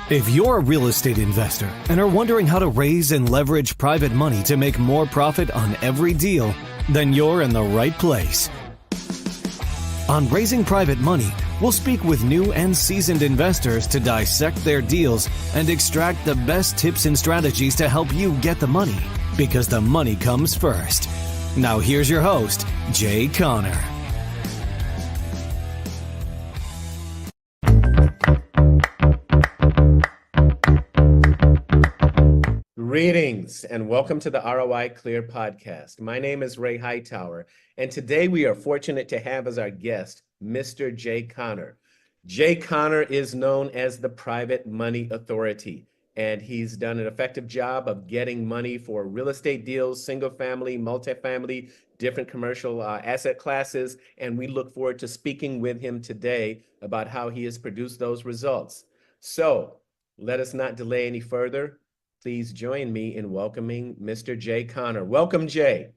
If you're a real estate investor and are wondering how to raise and leverage private money to make more profit on every deal, then you're in the right place. On Raising Private Money, we'll speak with new and seasoned investors to dissect their deals and extract the best tips and strategies to help you get the money, because the money comes first. Now here's your host, Jay Conner. Greetings and welcome to the ROIClear podcast. My name is Ray Hightower, and today we are fortunate to have as our guest, Mr. Jay Conner. Jay Conner is known as the Private Money Authority, and he's done an effective job of getting money for real estate deals, single family, multifamily, different commercial asset classes, and we look forward to speaking with him today about how he has produced those results. So let us not delay any further. Please join me in welcoming Mr. Jay Conner. Welcome, Jay.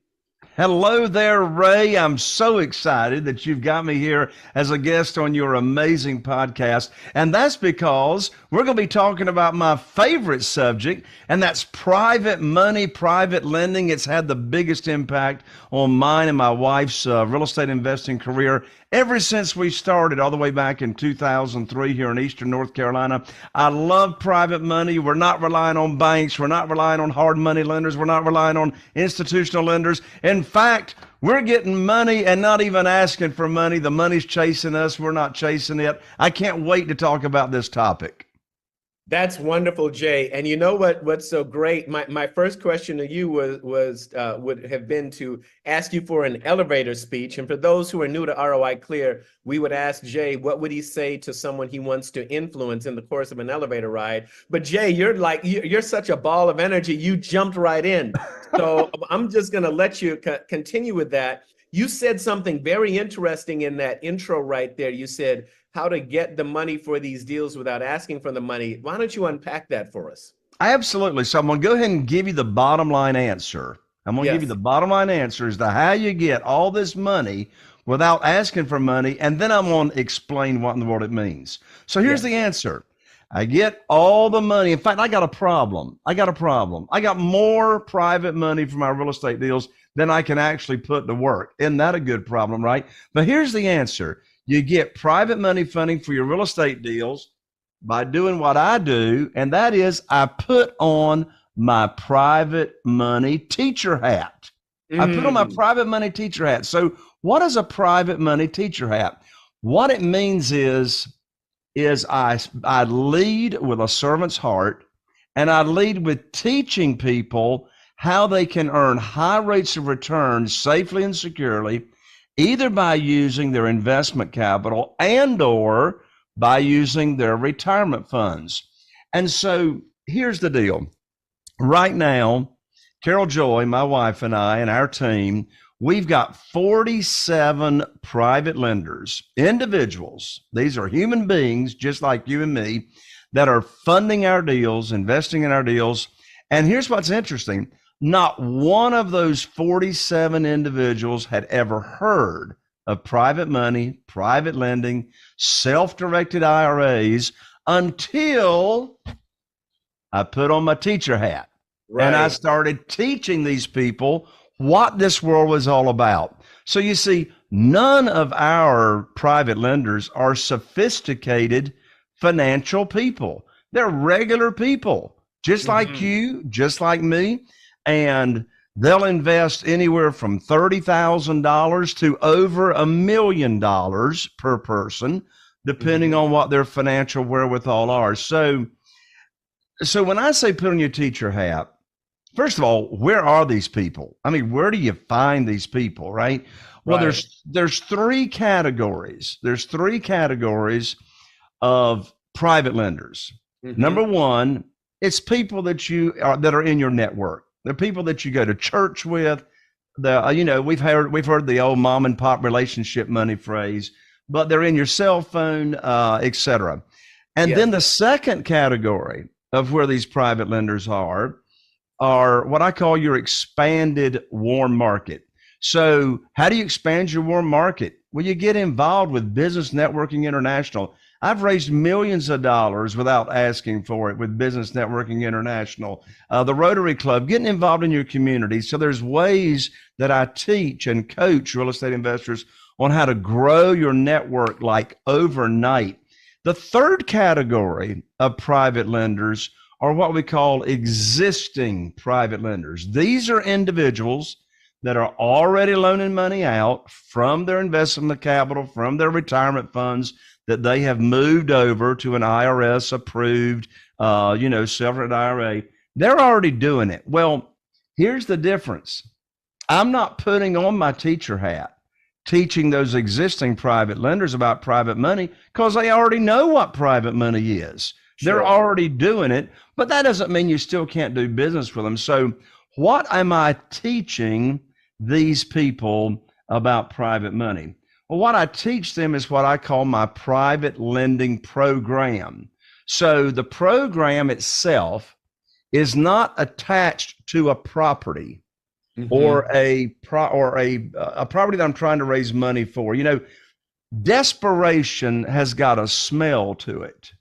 Hello there, Ray. I'm so excited that you've got me here as a guest on your amazing podcast. And that's because we're going to be talking about my favorite subject, and that's private money, private lending. It's had the biggest impact on mine and my wife's real estate investing career ever since we started all the way back in 2003 here in Eastern North Carolina. I love private money. We're not relying on banks. We're not relying on hard money lenders. We're not relying on institutional lenders. In fact, we're getting money and not even asking for money. The money's chasing us. We're not chasing it. I can't wait to talk about this topic. That's wonderful, Jay. And you know what's so great? My first question to you would have been to ask you for an elevator speech. And for those who are new to ROIClear, we would ask Jay, what would he say to someone he wants to influence in the course of an elevator ride? But Jay, you're such a ball of energy. You jumped right in. So I'm just going to let you continue with that. You said something very interesting in that intro right there. You said how to get the money for these deals without asking for the money. Why don't you unpack that for us? Absolutely. So I'm going to go ahead and give you the bottom line answer. I'm going to give you the bottom line answer as to how you get all this money without asking for money. And then I'm going to explain what in the world it means. So here's the answer. I get all the money. In fact, I got a problem. I got more private money for my real estate deals than I can actually put to work. Isn't that a good problem, right? But here's the answer. You get private money funding for your real estate deals by doing what I do, and that is I put on my private money teacher hat. I put on my private money teacher hat. So what is a private money teacher hat? What it means is I lead with a servant's heart, and I lead with teaching people how they can earn high rates of return safely and securely, either by using their investment capital and or by using their retirement funds. And so here's the deal. Right now, Carol Joy, my wife, and I and our team, we've got 47 private lenders, individuals. These are human beings just like you and me that are funding our deals, investing in our deals. And here's what's interesting. Not one of those 47 individuals had ever heard of private money, private lending, self-directed IRAs until I put on my teacher hat. Right. And I started teaching these people what this world was all about. So you see, none of our private lenders are sophisticated financial people. They're regular people, just like you, just like me. And they'll invest anywhere from $30,000 to over $1 million per person, depending on what their financial wherewithal are. So when I say put on your teacher hat, first of all, where are these people? I mean, where do you find these people, right? Well, there's three categories. There's three categories of private lenders. Number one, it's people that are in your network. They're people that you go to church with. We've heard the old mom and pop relationship money phrase, but they're in your cell phone, et cetera. And then the second category of where these private lenders are what I call your expanded warm market. So how do you expand your warm market? Well, you get involved with Business Networking International. I've raised millions of dollars without asking for it with Business Networking International, the Rotary Club, getting involved in your community. So there's ways that I teach and coach real estate investors on how to grow your network like overnight. The third category of private lenders are what we call existing private lenders. These are individuals that are already loaning money out from their investment capital, from their retirement funds that they have moved over to an IRS approved, separate IRA. They're already doing it. Well, here's the difference. I'm not putting on my teacher hat, teaching those existing private lenders about private money because they already know what private money is. Sure. They're already doing it, but that doesn't mean you still can't do business with them. So what am I teaching these people about private money? Well, what I teach them is what I call my private lending program. So the program itself is not attached to a property or a property that I'm trying to raise money for. You know, desperation has got a smell to it.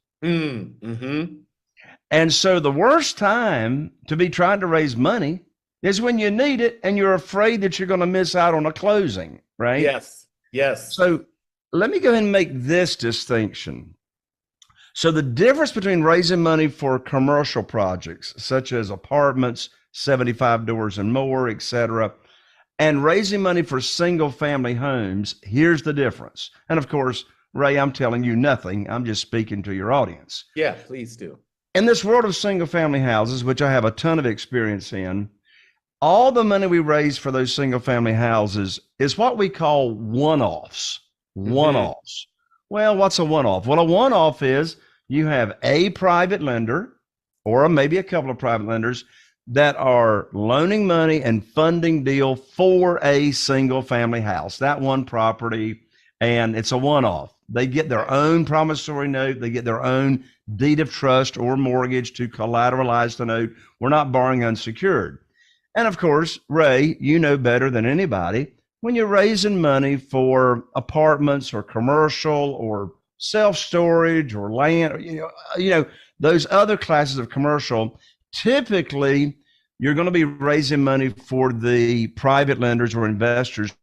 And so the worst time to be trying to raise money is when you need it and you're afraid that you're going to miss out on a closing, right? Yes. So let me go ahead and make this distinction. So the difference between raising money for commercial projects, such as apartments, 75 doors and more, et cetera, and raising money for single family homes, here's the difference. And of course, Ray, I'm telling you nothing. I'm just speaking to your audience. Yeah, please do. In this world of single family houses, which I have a ton of experience in, all the money we raise for those single family houses is what we call one-offs. One-offs. Well, what's a one-off? Well, a one-off is you have a private lender or maybe a couple of private lenders that are loaning money and funding deal for a single family house, that one property, and it's a one-off. They get their own promissory note. They get their own deed of trust or mortgage to collateralize the note. We're not borrowing unsecured. And of course, Ray, you know better than anybody, when you're raising money for apartments or commercial or self-storage or land, those other classes of commercial, typically you're going to be raising money for the private lenders or investors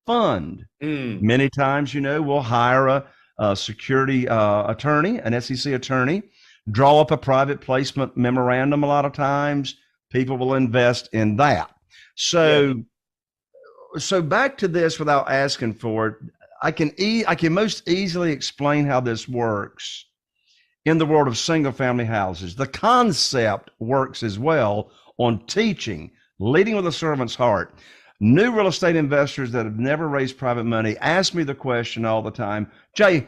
fund. Many times, we'll hire a security attorney, an SEC attorney, draw up a private placement memorandum. A lot of times people will invest in that. So back to this without asking for it, I can most easily explain how this works in the world of single family houses. The concept works as well on teaching, leading with a servant's heart. New real estate investors that have never raised private money ask me the question all the time, Jay,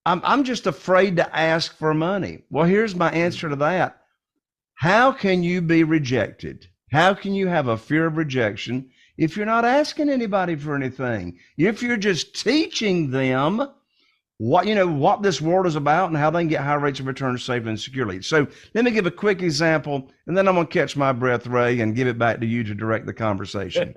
I'm just afraid to ask for money. Well, here's my answer to that. How can you be rejected? How can you have a fear of rejection if you're not asking anybody for anything? If you're just teaching them what this world is about and how they can get high rates of return safely and securely. So let me give a quick example, and then I'm going to catch my breath, Ray, and give it back to you to direct the conversation.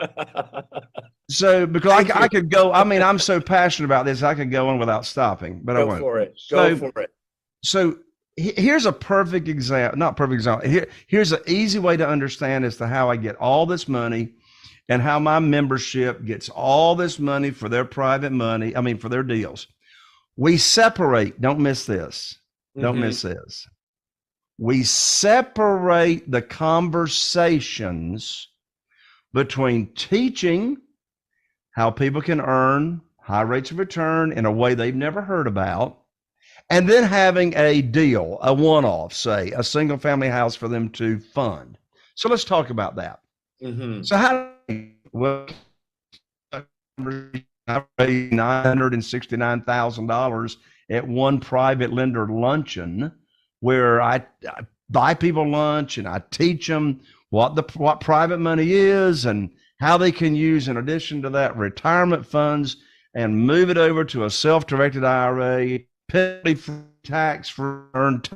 So because I could go, I'm so passionate about this, I could go on without stopping, but I won't. Go for it. So here's a perfect example, not perfect example. Here's an easy way to understand as to how I get all this money and how my membership gets all this money for their private money, for their deals. We separate, don't miss this. Don't miss this. We separate the conversations between teaching how people can earn high rates of return in a way they've never heard about, and then having a deal, a one-off, say, a single family house for them to fund. So let's talk about that. So I raised $969,000 at one private lender luncheon where I buy people lunch and I teach them what private money is and how they can use, in addition to that, retirement funds and move it over to a self-directed IRA, penalty-free, tax-free, earned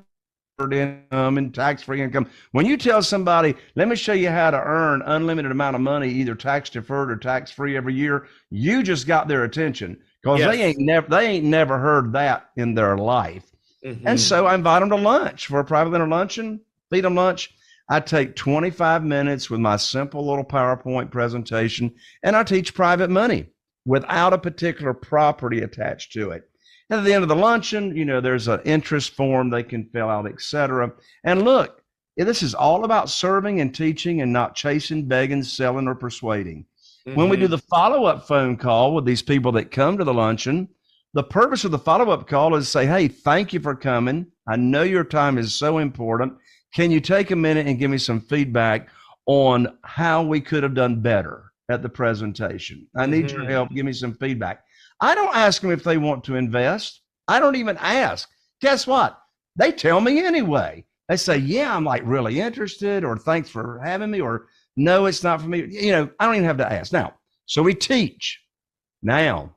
income and tax-free income. When you tell somebody, let me show you how to earn unlimited amount of money, either tax-deferred or tax-free every year, you just got their attention because Yes. they ain't never heard that in their life. Mm-hmm. And so I invite them to lunch for a private dinner luncheon, feed them lunch. I take 25 minutes with my simple little PowerPoint presentation, and I teach private money without a particular property attached to it. And at the end of the luncheon, there's an interest form they can fill out, etc. And look, this is all about serving and teaching and not chasing, begging, selling, or persuading. Mm-hmm. When we do the follow-up phone call with these people that come to the luncheon, the purpose of the follow-up call is to say, hey, thank you for coming. I know your time is so important. Can you take a minute and give me some feedback on how we could have done better at the presentation? I need your help. Give me some feedback. I don't ask them if they want to invest. I don't even ask. Guess what? They tell me anyway. They say, yeah, I'm like really interested, or thanks for having me, or no, it's not for me. I don't even have to ask. Now, so we teach. Now,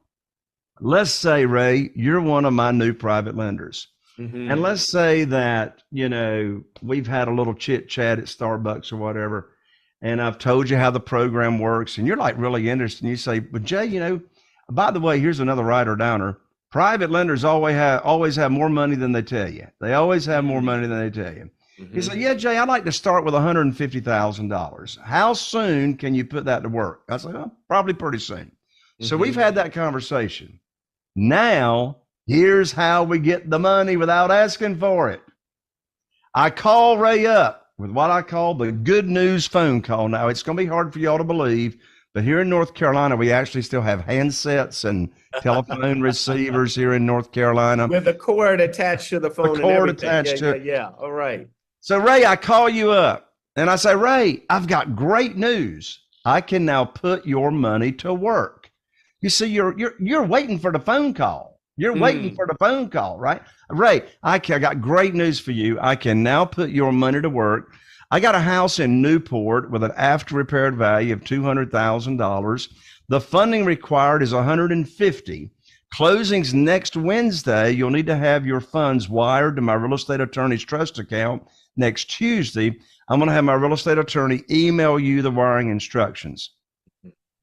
let's say, Ray, you're one of my new private lenders. Mm-hmm. And let's say that, we've had a little chit chat at Starbucks or whatever, and I've told you how the program works, and you're like really interested, and you say, but Jay, by the way, here's another writer downer. Private lenders always have more money than they tell you. They always have more money than they tell you. Mm-hmm. You say, yeah, Jay, I'd like to start with $150,000. How soon can you put that to work? I say, well, probably pretty soon. Mm-hmm. So we've had that conversation. Now, here's how we get the money without asking for it. I call Ray up with what I call the good news phone call. Now, it's going to be hard for y'all to believe, but here in North Carolina, we actually still have handsets and telephone receivers here in North Carolina. With a cord attached to the phone. The cord attached to it. Yeah. All right. So, Ray, I call you up and I say, Ray, I've got great news. I can now put your money to work. You see, you're waiting for the phone call. You're waiting for the phone call, right? Ray, I got great news for you. I can now put your money to work. I got a house in Newport with an after repaired value of $200,000. The funding required is $150,000. Closing's next Wednesday. You'll need to have your funds wired to my real estate attorney's trust account next Tuesday. I'm going to have my real estate attorney email you the wiring instructions.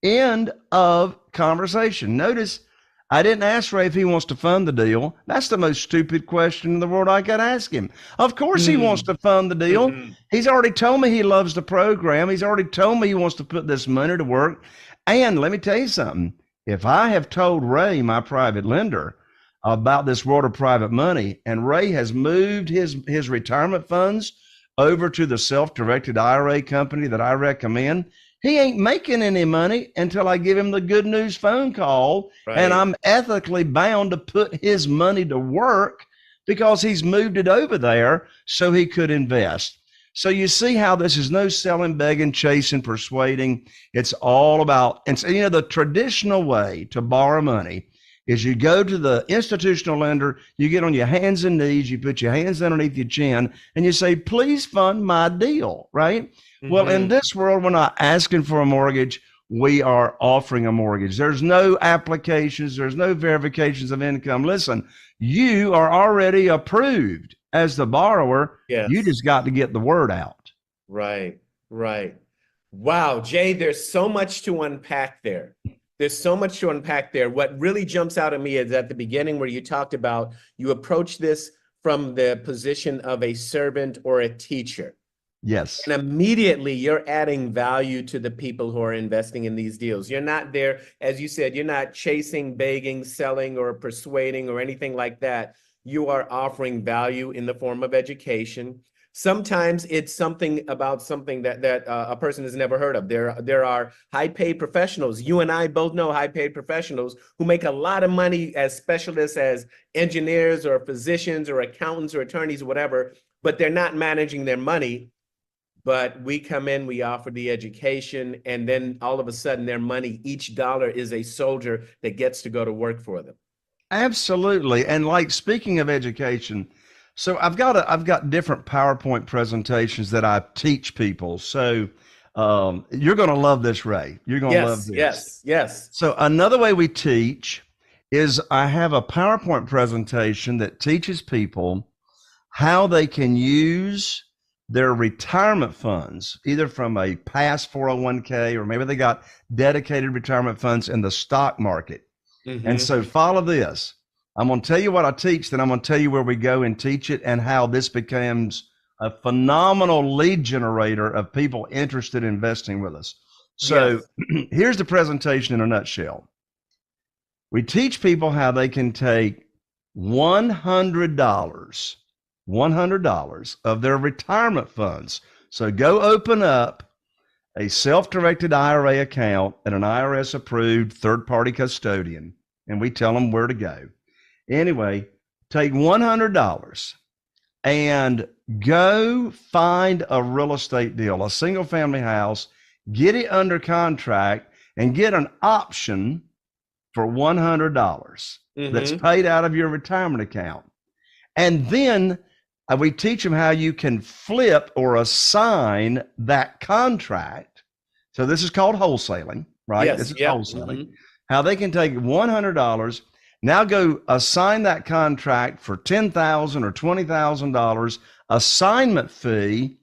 End of conversation. Notice I didn't ask Ray if he wants to fund the deal. That's the most stupid question in the world I could ask him. Of course he wants to fund the deal. He's already told me he loves the program. He's already told me he wants to put this money to work. And let me tell you something. If I have told Ray, my private lender, about this world of private money, and Ray has moved his retirement funds over to the self-directed IRA company that I recommend, he ain't making any money until I give him the good news phone call. Right. And I'm ethically bound to put his money to work because he's moved it over there so he could invest. So you see how this is no selling, begging, chasing, persuading. It's all about, and so, the traditional way to borrow money is you go to the institutional lender, you get on your hands and knees, you put your hands underneath your chin, and you say, please fund my deal, right? Well, in this world, we're not asking for a mortgage. We are offering a mortgage. There's no applications. There's no verifications of income. Listen, you are already approved as the borrower. Yes. You just got to get the word out. Right. Wow, Jay, there's so much to unpack there. What really jumps out at me is at the beginning where you talked about you approach this from the position of a servant or a teacher. Yes. And immediately you're adding value to the people who are investing in these deals. You're not there, as you said, you're not chasing, begging, selling, or persuading or anything like that. You are offering value in the form of education. Sometimes it's something that a person has never heard of. There are high-paid professionals. You and I both know high-paid professionals who make a lot of money as specialists, as engineers or physicians or accountants or attorneys or whatever, but they're not managing their money. But we come in, we offer the education, and then all of a sudden their money, each dollar is a soldier that gets to go to work for them. Absolutely. And like, speaking of education, so I've got different PowerPoint presentations that I teach people. So you're going to love this, Ray. You're going to love this. Yes. So another way we teach is I have a PowerPoint presentation that teaches people how they can use their retirement funds, either from a past 401k, or maybe they got dedicated retirement funds in the stock market. And so follow this. I'm going to tell you what I teach, then I'm going to tell you where we go and teach it and how this becomes a phenomenal lead generator of people interested in investing with us. So here's the presentation in a nutshell. We teach people how they can take $100 of their retirement funds. So go open up a self-directed IRA account at an IRS-approved third-party custodian, and we tell them where to go. Anyway, take $100 and go find a real estate deal, a single-family house, get it under contract, and get an option for $100 that's paid out of your retirement account. And then we teach them how you can flip or assign that contract. So this is called wholesaling, right? Yes, this is wholesaling. How they can take $100, now go assign that contract for $10,000 or $20,000 assignment fee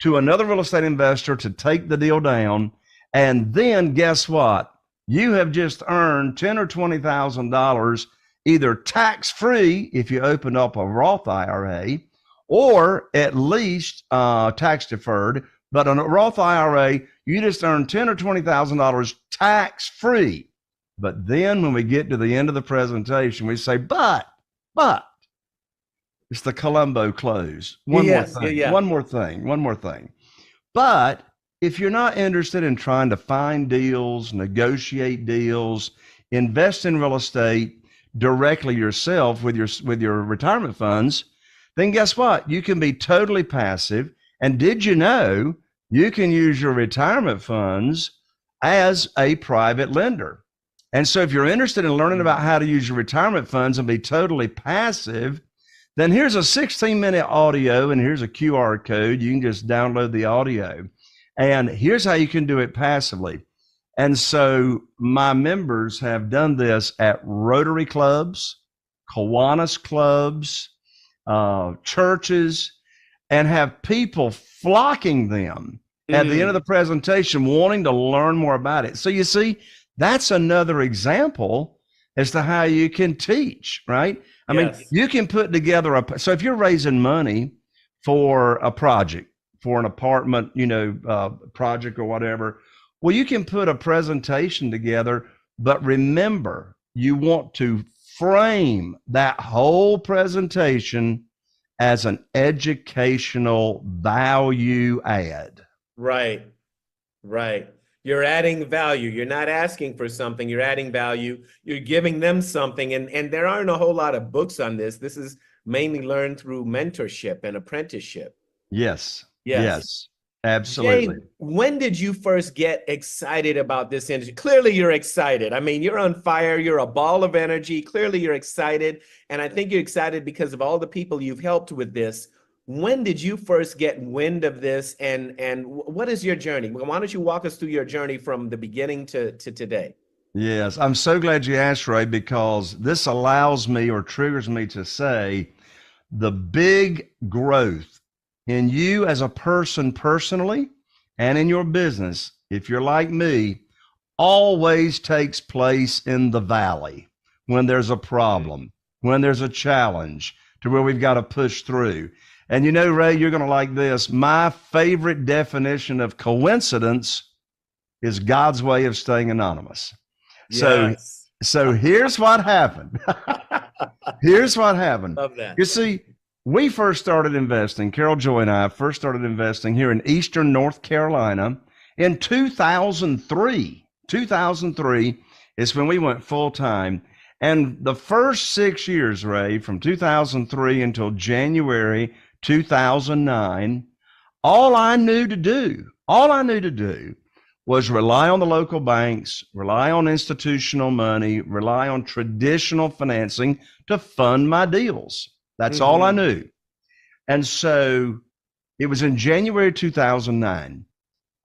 to another real estate investor to take the deal down. And then guess what? You have just earned $10,000 or $20,000 either tax-free if you opened up a Roth IRA, or at least tax-deferred. But on a Roth IRA, you just earned $10,000 or $20,000 tax-free. But then when we get to the end of the presentation, we say, but it's the Columbo close. One more thing. But if you're not interested in trying to find deals, negotiate deals, invest in real estate directly yourself with your retirement funds, then guess what? You can be totally passive. And did you know you can use your retirement funds as a private lender? And so if you're interested in learning about how to use your retirement funds and be totally passive, then here's a 16-minute audio and here's a QR code. You can just download the audio. And here's how you can do it passively. And so my members have done this at Rotary clubs, Kiwanis clubs, churches, and have people flocking them at the end of the presentation wanting to learn more about it. So you see, that's another example as to how you can teach, right? I mean, you can put together so if you're raising money for a project, for an apartment, project or whatever, well, you can put a presentation together, but remember, you want to frame that whole presentation as an educational value add. Right. You're adding value. You're not asking for something. You're adding value. You're giving them something. And there aren't a whole lot of books on this. This is mainly learned through mentorship and apprenticeship. Yes, absolutely. Jay, when did you first get excited about this industry? Clearly you're excited. I mean, you're on fire. You're a ball of energy. Clearly you're excited. And I think you're excited because of all the people you've helped with this. When did you first get wind of this, and what is your journey? Why don't you walk us through your journey from the beginning to today? Yes, I'm so glad you asked, Ray, because this allows me or triggers me to say the big growth in you as a person personally and in your business, if you're like me, always takes place in the valley when there's a problem, when there's a challenge to where we've got to push through. And you know, Ray, you're going to like this. My favorite definition of coincidence is God's way of staying anonymous. Yes. So here's what happened. Here's what happened. Love that. You see, we first started investing, Carol Joy and I first started investing here in Eastern North Carolina in 2003. 2003 is when we went full time. And the first 6 years, Ray, from 2003 until January 2009, all I knew to do was rely on the local banks, rely on institutional money, rely on traditional financing to fund my deals. That's all I knew. And so it was in January 2009.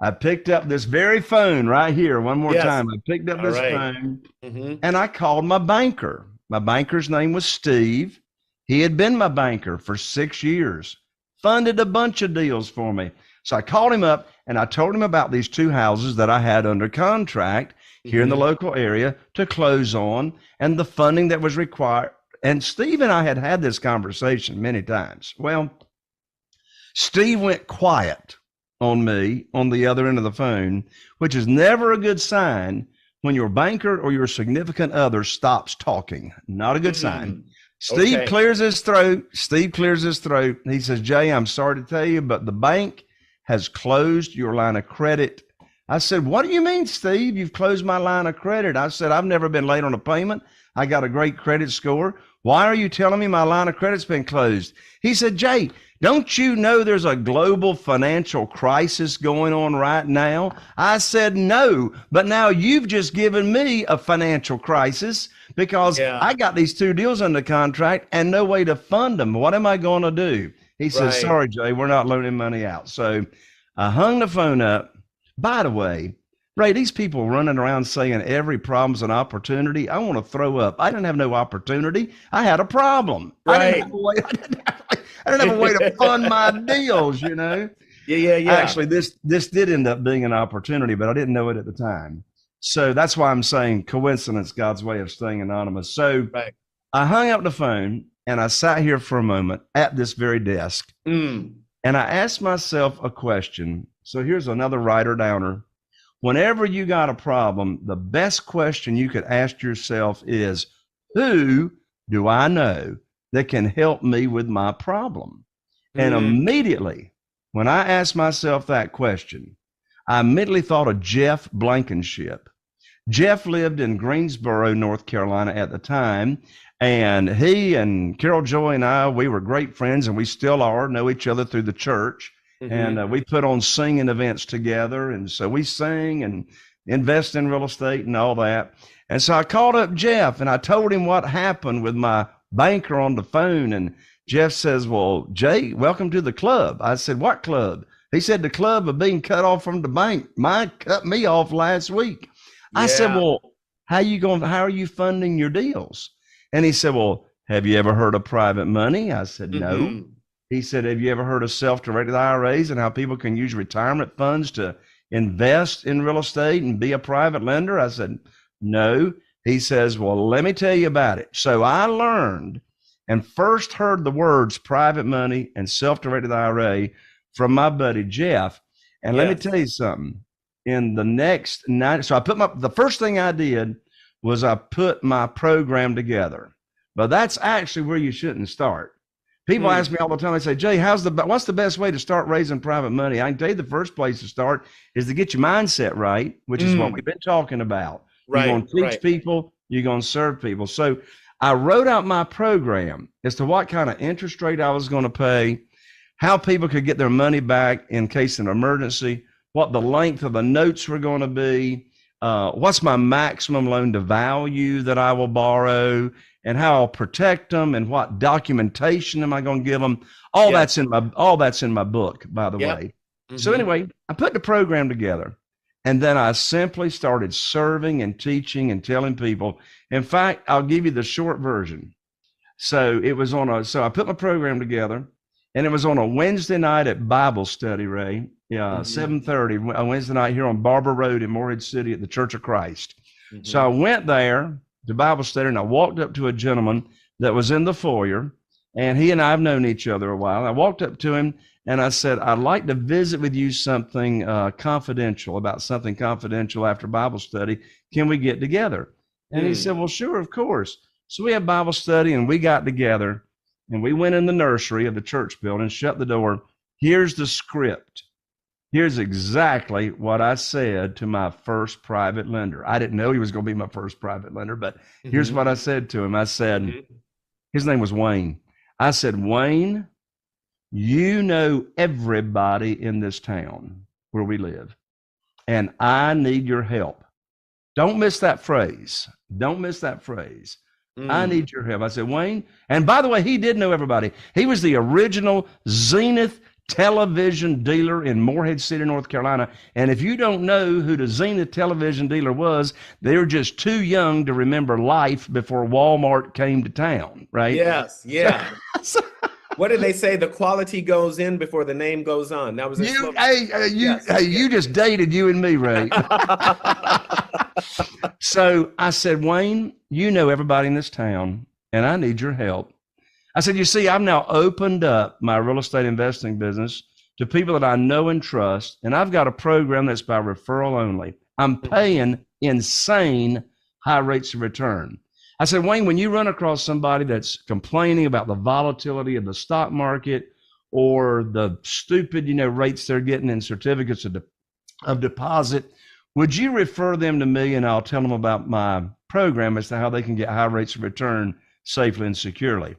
I picked up this very phone right here one more time. I picked up this phone and I called my banker. My banker's name was Steve. He had been my banker for 6 years, funded a bunch of deals for me. So I called him up and I told him about these two houses that I had under contract here in the local area to close on, and the funding that was required. And Steve and I had this conversation many times. Well, Steve went quiet on me on the other end of the phone, which is never a good sign when your banker or your significant other stops talking. Not a good sign. Steve clears his throat. He says, Jay, I'm sorry to tell you, but the bank has closed your line of credit. I said, what do you mean, Steve? You've closed my line of credit. I said, I've never been late on a payment. I got a great credit score. Why are you telling me my line of credit's been closed? He said, Jay, don't you know there's a global financial crisis going on right now? I said, no, but now you've just given me a financial crisis because I got these 2 deals under contract and no way to fund them. What am I going to do? He says, sorry, Jay, we're not loaning money out. So I hung the phone up. By the way, Ray, these people running around saying every problem's an opportunity. I want to throw up. I didn't have no opportunity. I had a problem. I didn't have a way to fund my deals, you know? Yeah. Actually, this did end up being an opportunity, but I didn't know it at the time. So that's why I'm saying coincidence, God's way of staying anonymous. So I hung up the phone and I sat here for a moment at this very desk. And I asked myself a question. So here's another writer downer. Whenever you got a problem, the best question you could ask yourself is, who do I know that can help me with my problem? And immediately, when I asked myself that question, I immediately thought of Jeff Blankenship. Jeff lived in Greensboro, North Carolina at the time, and he and Carol Joy and I, we were great friends, and we still are, know each other through the church. And we put on singing events together. And so we sing and invest in real estate and all that. And so I called up Jeff and I told him what happened with my banker on the phone. And Jeff says, well, Jay, welcome to the club. I said, what club? He said, the club of being cut off from the bank. Mine cut me off last week. I said, well, how are you funding your deals? And he said, well, have you ever heard of private money? I said, no. He said, have you ever heard of self-directed IRAs and how people can use retirement funds to invest in real estate and be a private lender? I said, no. He says, well, let me tell you about it. So I learned and first heard the words private money and self-directed IRA from my buddy Jeff. And let me tell you something. In the next night, so the first thing I did was I put my program together. But that's actually where you shouldn't start. People ask me all the time, they say, Jay, what's the best way to start raising private money? I can tell you the first place to start is to get your mindset right, which is what we've been talking about. You're going to teach people, you're going to serve people. So I wrote out my program as to what kind of interest rate I was going to pay, how people could get their money back in case of an emergency, what the length of the notes were going to be, what's my maximum loan to value that I will borrow, and how I'll protect them, and what documentation am I going to give them? All that's in my book, by the way. So anyway, I put the program together, and then I simply started serving and teaching and telling people. In fact, I'll give you the short version. So I put my program together, and it was on a Wednesday night at Bible study, Ray. 7:30 a Wednesday night here on Barber Road in Morehead City at the Church of Christ. So I went there to Bible study, and I walked up to a gentleman that was in the foyer, and he and I have known each other a while. I walked up to him and I said, I'd like to visit with you something confidential after Bible study. Can we get together? And he said, well, sure, of course. So we had Bible study and we got together and we went in the nursery of the church building, shut the door. Here's the script. Here's exactly what I said to my first private lender. I didn't know he was going to be my first private lender, but here's what I said to him. I said, his name was Wayne. I said, Wayne, you know everybody in this town where we live, and I need your help. Don't miss that phrase. Don't miss that phrase. I need your help. I said, Wayne, and by the way, he did know everybody. He was the original Zenith television dealer in Morehead City, North Carolina. And if you don't know who the Zenith television dealer was, they're just too young to remember life before Walmart came to town, right? Yes, yeah. What did they say? The quality goes in before the name goes on. That was you just dated you and me, Ray. So I said, Wayne, you know everybody in this town, and I need your help. I said, you see, I've now opened up my real estate investing business to people that I know and trust, and I've got a program that's by referral only. I'm paying insane high rates of return. I said, Wayne, when you run across somebody that's complaining about the volatility of the stock market or the stupid, rates they're getting in certificates of deposit, would you refer them to me, and I'll tell them about my program as to how they can get high rates of return safely and securely?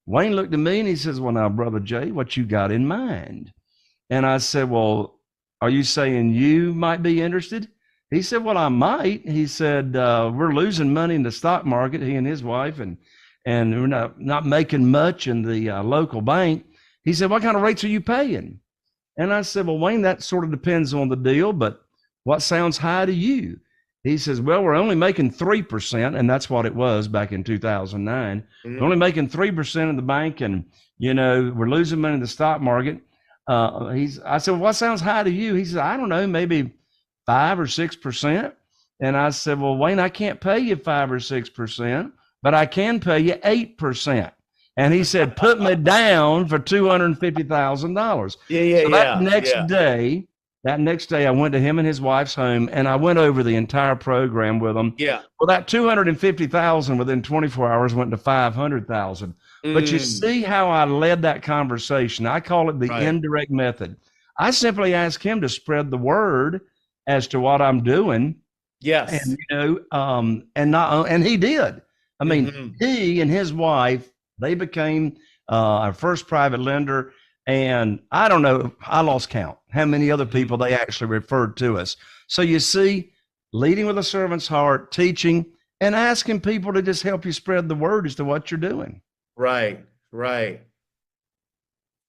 Wayne looked at me and he says, well, now, Brother Jay, what you got in mind? And I said, well, are you saying you might be interested? He said, well, I might. He said, we're losing money in the stock market, he and his wife, and we're not making much in the local bank. He said, what kind of rates are you paying? And I said, well, Wayne, that sort of depends on the deal, but what sounds high to you? He says, well, we're only making 3%, and that's what it was back in 2009. We're only making 3% in the bank, and, we're losing money in the stock market. I said, well, what sounds high to you? He said, I don't know, maybe 5 or 6%. And I said, well, Wayne, I can't pay you 5 or 6%, but I can pay you 8%. And he said, put me down for $250,000. So that next day, I went to him and his wife's home, and I went over the entire program with them. Yeah. Well, that $250,000 within 24 hours went to $500,000. But you see how I led that conversation. I call it the indirect method. I simply asked him to spread the word as to what I'm doing. Yes. And, and he did. I mean, he and his wife, they became our first private lender. And I don't know, I lost count how many other people they actually referred to us. So you see, leading with a servant's heart, teaching, and asking people to just help you spread the word as to what you're doing. Right.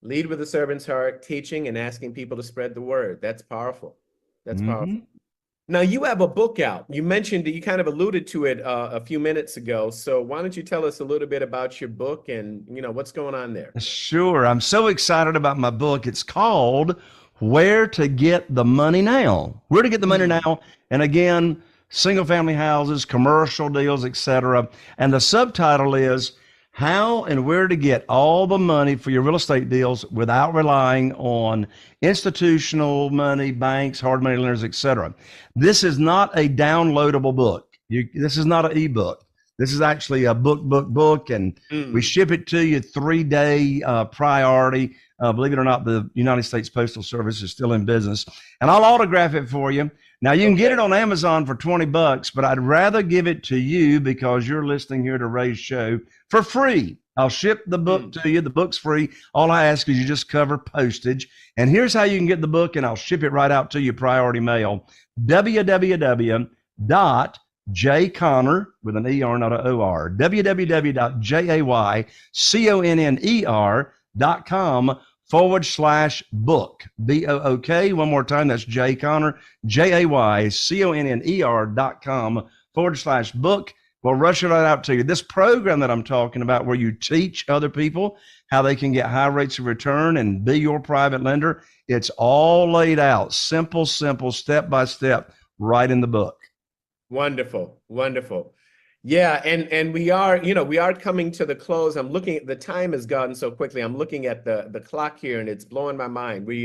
Lead with a servant's heart, teaching, and asking people to spread the word. That's powerful. That's powerful. Now, you have a book out. You mentioned that you kind of alluded to it a few minutes ago. So why don't you tell us a little bit about your book and, what's going on there? Sure. I'm so excited about my book. It's called Where to Get the Money Now. Where to Get the Money Now. And again, single family houses, commercial deals, etc. And the subtitle is How and Where to Get All the Money for Your Real Estate Deals Without Relying on Institutional Money, banks, hard money lenders, etc. This is not a downloadable book. This is not an ebook. This is actually a book, and we ship it to you 3-day priority. Believe it or not, the United States Postal Service is still in business, and I'll autograph it for you. Now, you can get it on Amazon for $20, but I'd rather give it to you because you're listening here to Ray's show for free. I'll ship the book to you. The book's free. All I ask is you just cover postage. And here's how you can get the book, and I'll ship it right out to you, priority mail. www.jayconner, with an ER, not an OR, www.jayconner.com/book, BOOK. One more time, that's Jay Conner, JAYCONNER.com/book. We'll rush it right out to you. This program that I'm talking about, where you teach other people how they can get high rates of return and be your private lender, it's all laid out, simple, step by step, right in the book. Wonderful. Yeah, and we are coming to the close. I'm looking at the time has gone so quickly. I'm looking at the clock here, and it's blowing my mind. We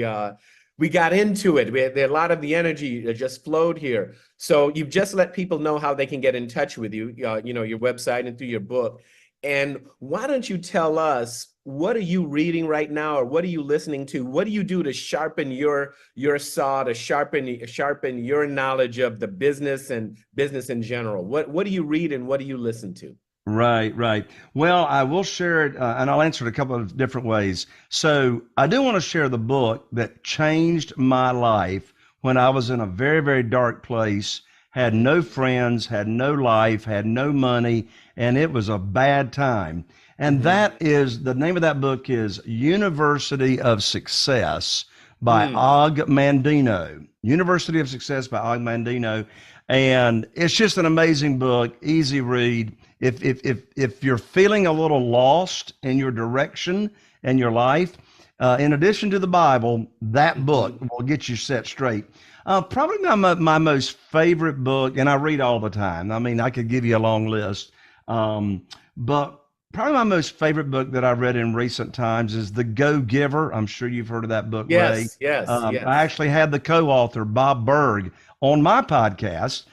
got into it. A lot of the energy just flowed here. So you've just let people know how they can get in touch with you, your website and through your book. And why don't you tell us, what are you reading right now, or what are you listening to? What do you do to sharpen your saw, to sharpen your knowledge of the business and business in general? What do you read and what do you listen to? Right. Well, I will share it, and I'll answer it a couple of different ways. So I do want to share the book that changed my life when I was in a very, very dark place, had no friends, had no life, had no money, and it was a bad time. And that is, the name of that book is University of Success by Og Mandino. University of Success by Og Mandino. And it's just an amazing book, easy read. If you're feeling a little lost in your direction in your life, in addition to the Bible, that book will get you set straight. Probably my most favorite book, and I read all the time. I mean, I could give you a long list, but probably my most favorite book that I read in recent times is The Go-Giver. I'm sure you've heard of that book, Ray. Yes. I actually had the co-author, Bob Berg, on my podcast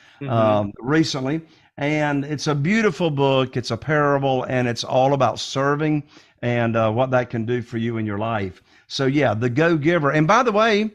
recently, and it's a beautiful book. It's a parable, and it's all about serving and what that can do for you in your life. So yeah, The Go-Giver. And by the way,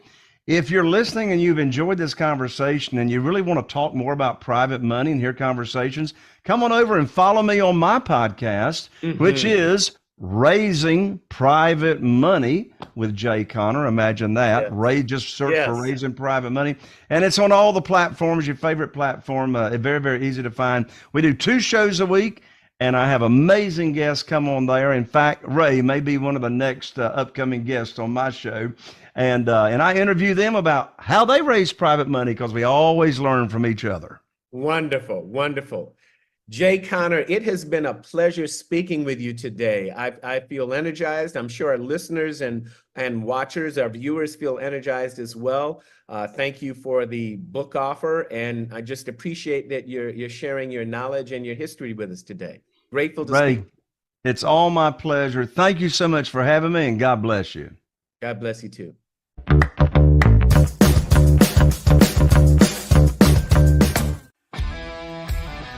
if you're listening and you've enjoyed this conversation and you really want to talk more about private money and hear conversations, come on over and follow me on my podcast, which is Raising Private Money with Jay Conner. Imagine that. Ray, just search for Raising Private Money. And it's on all the platforms, your favorite platform. Very, very easy to find. We do 2 shows a week, and I have amazing guests come on there. In fact, Ray may be one of the next upcoming guests on my show. And I interview them about how they raise private money, because we always learn from each other. Wonderful, wonderful. Jay Conner, it has been a pleasure speaking with you today. I feel energized. I'm sure our listeners and watchers, our viewers feel energized as well. Thank you for the book offer, and I just appreciate that you're sharing your knowledge and your history with us today. Grateful to Ray, speak. It's all my pleasure. Thank you so much for having me, and God bless you. God bless you too.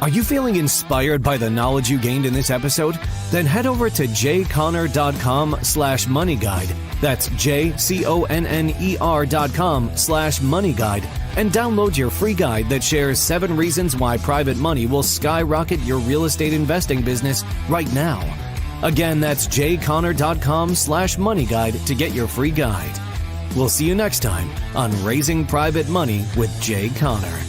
Are you feeling inspired by the knowledge you gained in this episode? Then head over to jconner.com/moneyguide. That's jconner.com/moneyguide and download your free guide that shares 7 reasons why private money will skyrocket your real estate investing business right now. Again, that's jconner.com/moneyguide to get your free guide. We'll see you next time on Raising Private Money with Jay Conner.